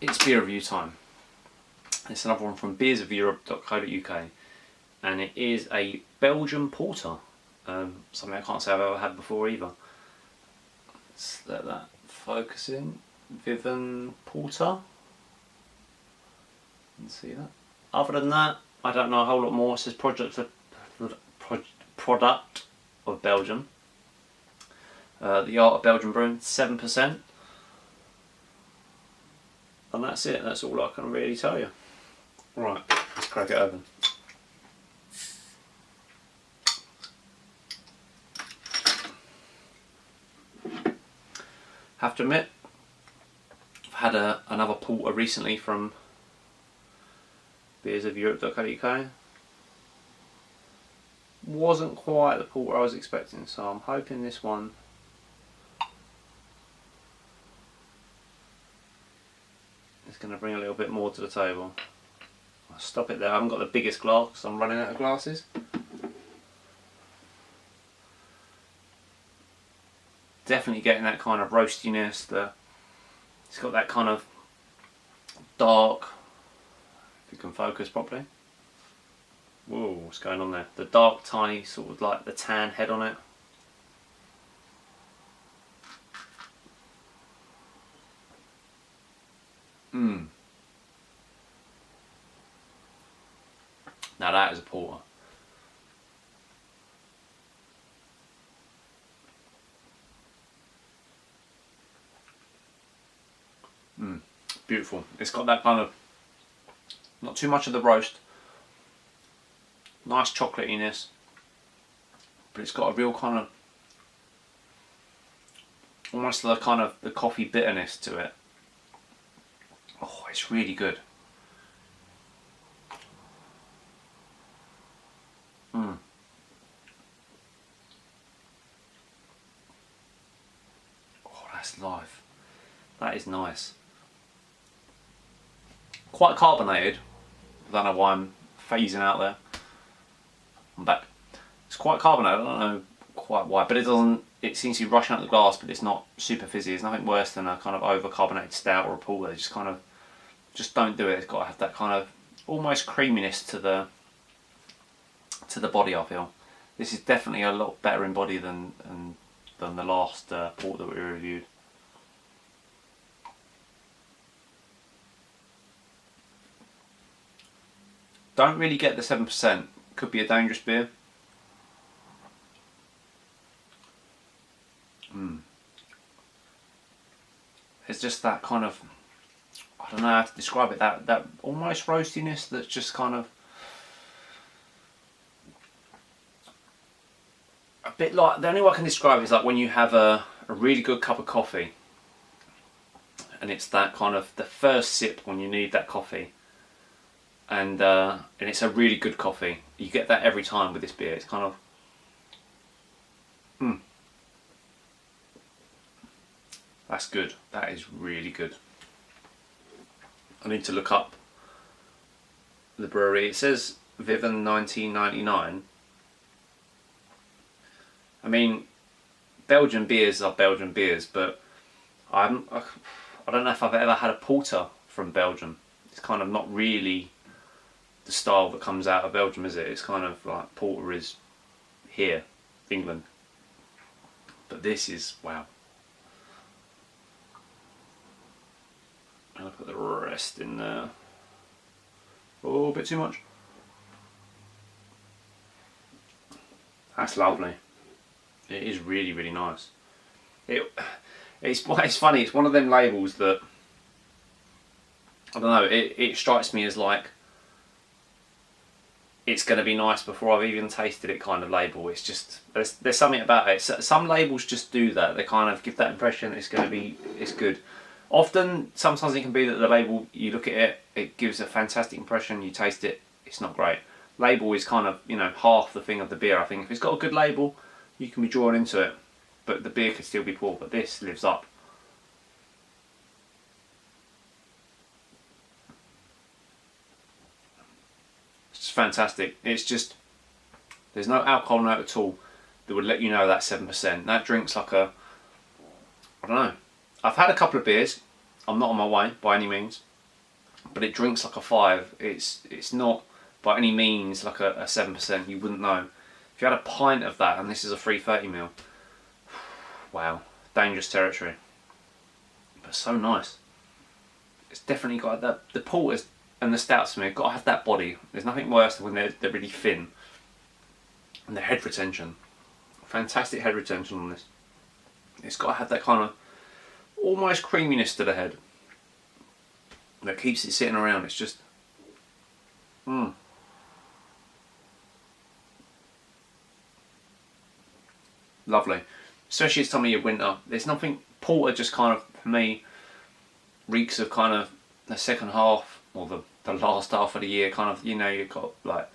It's beer review time. It's another one from beers.If.co.uk, and it is a Belgian porter. Something I can't say I've ever had before either. Let's let that focus in. Viven porter. You can see that. Other than that, I don't know a whole lot more. It says product of Belgium. The art of Belgian brewing, 7%. And that's it, that's all I can really tell you. Right, let's crack it open. Have to admit, I've had another porter recently from beers.If.co.uk. Wasn't quite the porter I was expecting, so I'm hoping this one is going to bring a little bit more to the table. I'll stop it there. I haven't got the biggest glass because I'm running out of glasses. Definitely getting that kind of roastiness. It's got that kind of dark, if you can focus properly. Whoa, what's going on there? The dark, tiny, sort of like the tan head on it. Now that is a porter. Beautiful. It's got that kind of, not too much of the roast, nice chocolatiness, but it's got a real kind of, almost the kind of the coffee bitterness to it. Oh, it's really good. Oh, that's live. That is nice. Quite carbonated. I don't know why I'm phasing out there. I'm back. It's quite carbonated. I don't know quite why, but it doesn't. It seems to be rushing out the glass, but it's not super fizzy. It's nothing worse than a kind of over carbonated stout or a porter. They just kind of, just don't do it. It's got to have that kind of almost creaminess to the body, I feel. This is definitely a lot better in body than the last port that we reviewed. Don't really get the 7%. Could be a dangerous beer. It's just that kind of, I don't know how to describe it, that almost roastiness that's just kind of a bit like, the only way I can describe it is like when you have a really good cup of coffee and it's that kind of the first sip when you need that coffee, and it's a really good coffee. You get that every time with this beer. It's kind of that's good. That is really good. I need to look up the brewery. It says Viven 1999. I mean, Belgian beers are Belgian beers, but I don't know if I've ever had a porter from Belgium. It's kind of not really the style that comes out of Belgium, is it? It's kind of like porter is here, England. But this is, wow. I'm going to put the rest in there. Oh, a bit too much. That's lovely. It is really, really nice. It's funny, it's one of them labels that, I don't know, it strikes me as like, it's going to be nice before I've even tasted it kind of label. It's just, there's something about it. Some labels just do that. They kind of give that impression it's going to be, it's good. Often, sometimes it can be that the label, you look at it, it gives a fantastic impression, you taste it, it's not great. Label is kind of, you know, half the thing of the beer, I think. If it's got a good label, you can be drawn into it, but the beer could still be poor, but this lives up. It's fantastic. It's just, there's no alcohol note at all that would let you know that 7%. That drink's like a, I don't know. I've had a couple of beers. I'm not on my way by any means. but it drinks like a 5. It's not by any means like a 7%. You wouldn't know. If you had a pint of that, and this is a 330ml, wow, dangerous territory. But so nice. It's definitely got that. The porters and the stouts for me have got to have that body. There's nothing worse than when they're really thin. And the head retention, fantastic head retention on this. It's got to have that kind of almost creaminess to the head that keeps it sitting around. It's just, lovely. Especially this time of year, winter. There's nothing, porter just kind of, for me, reeks of kind of the second half, or the last half of the year, kind of, you know, you've got like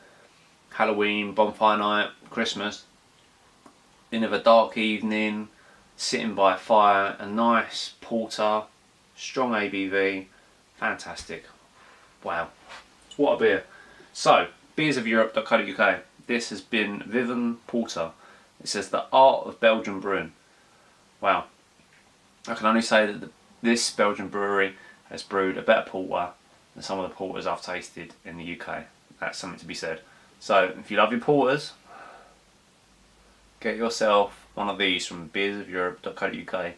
Halloween, bonfire night, Christmas, end of a dark evening, sitting by a fire, a nice porter, strong ABV, fantastic. Wow, what a beer. So, beers.If.co.uk. This has been Viven Porter. It says the art of Belgian brewing. Wow. I can only say that this Belgian brewery has brewed a better porter than some of the porters I've tasted in the UK. That's something to be said. So, if you love your porters, get yourself one of these from beers.If.co.uk.